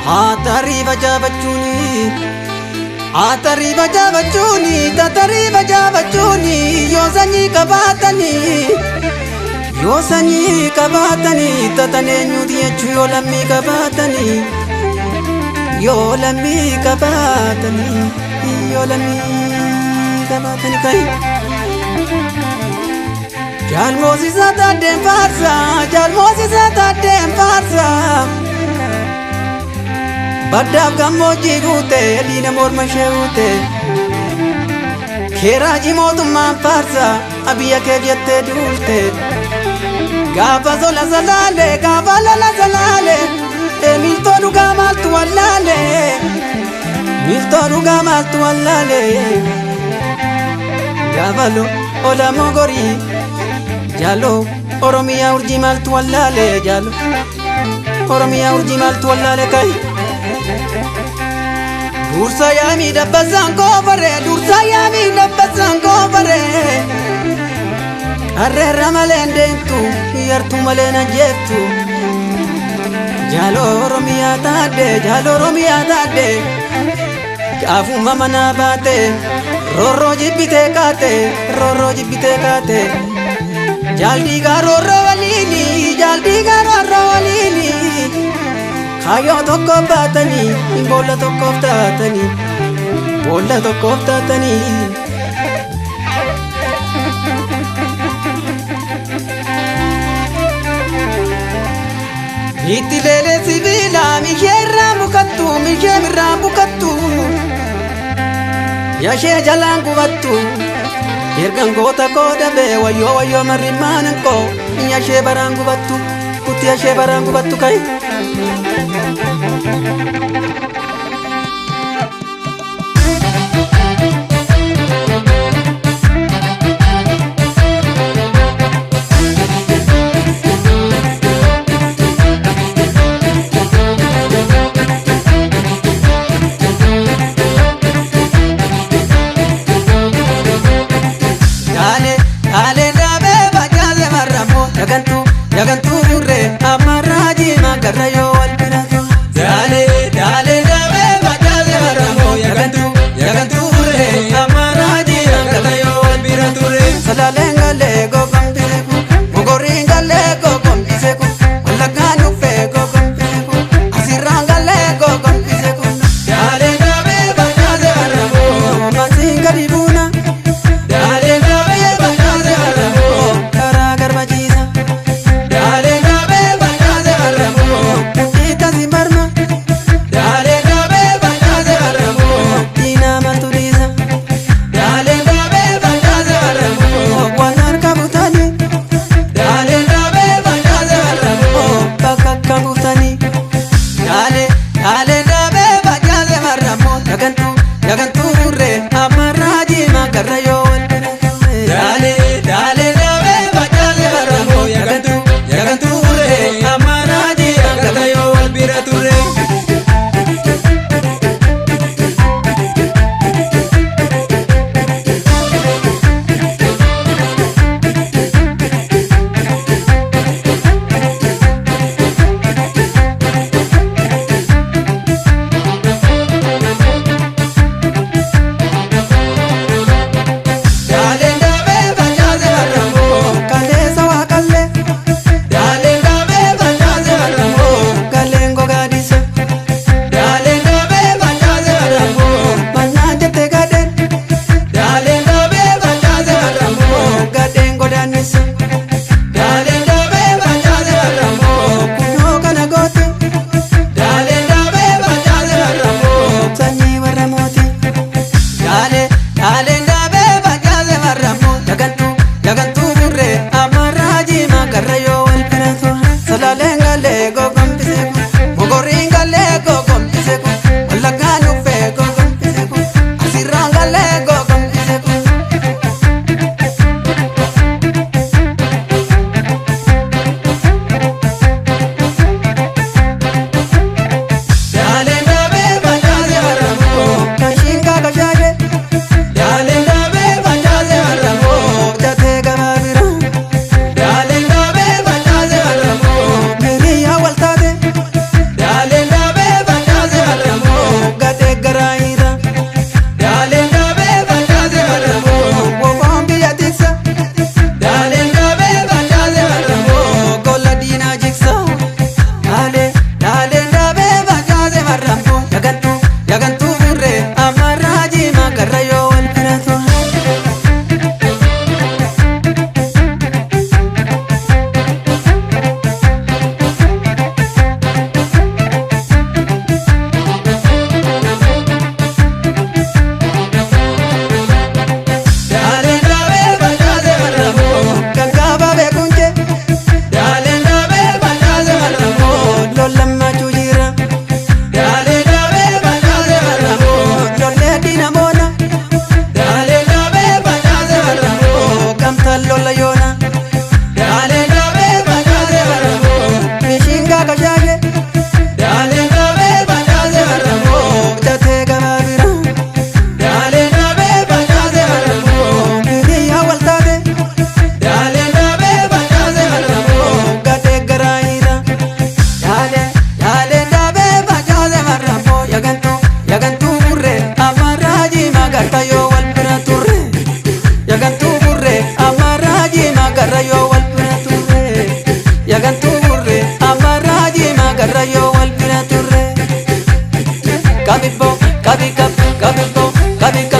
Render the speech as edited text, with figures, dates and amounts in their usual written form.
Atari baca bacuni, atari baca bacuni, tatari baca bacuni, yosanyi kabatani, tatane nyudi achu yolami kabatani, yolami kabatani, yolami kabatani kai. Jalmosi sata dem farsa, jalmosi sata dem farsa. Baddaaf gammoojjii guute diina morma ishee guute keeraajii mootummaan faarsa abiyya kee jettee duulte gaafa zola zalaale gaafa lola zalaale miiltoo dhugaa maaltu wallaale miiltoo dhugaa maaltu wallaale gaafa ola mogorii jaaloo oromiyaa urjii maaltu wallaale jaaloo oromiyaa urjii maaltu wallaale kai. Dursa yaami dabbasan koofare, dursa yaami dabbasan koofare. Arreerra malee ndeentu, yartu malee na jettu. Jaaloo Oromiyaa taadde, jaaloo Oromiyaa taadde. Gaafuma manaa baate, roorroo jibbitee kaate, roorroo jibbitee kaate. Jaaldiigaa roorroo waliini, jaaldiigaa roorroo waliini. Kaayoo tokko baatanii, boolla tokkoof taatanii, boolla tokkoof taatanii. Itti leelee sibiilaa mishee irraan bukattu, mishee irraan bukattu. Yashee jalaan gubattu, ergan goota koo dabee wayyoo wayyoo marrimmaan koo. Yashee baraan gubattu, kutti yashee baraan gubattu kai. Yagantu murre amarraji magarrayo albiratu. Dale dabe bajale maramo yagantu murre amarraji magarrayo albiratu. Salalengale gogombiseku, mogoringale gogombiseku, walaganu fe gogombiseku, asirangale gogombiseku. Dale dabe bajale maramo masingaribuna. Dale dabe bajale maramo karagar bajisa. Yagantu murre amarraji magarrayo albiratu. Dale dabe bajale maramo yagantu murre amarraji magarrayo albiratu. Kabiko, kabika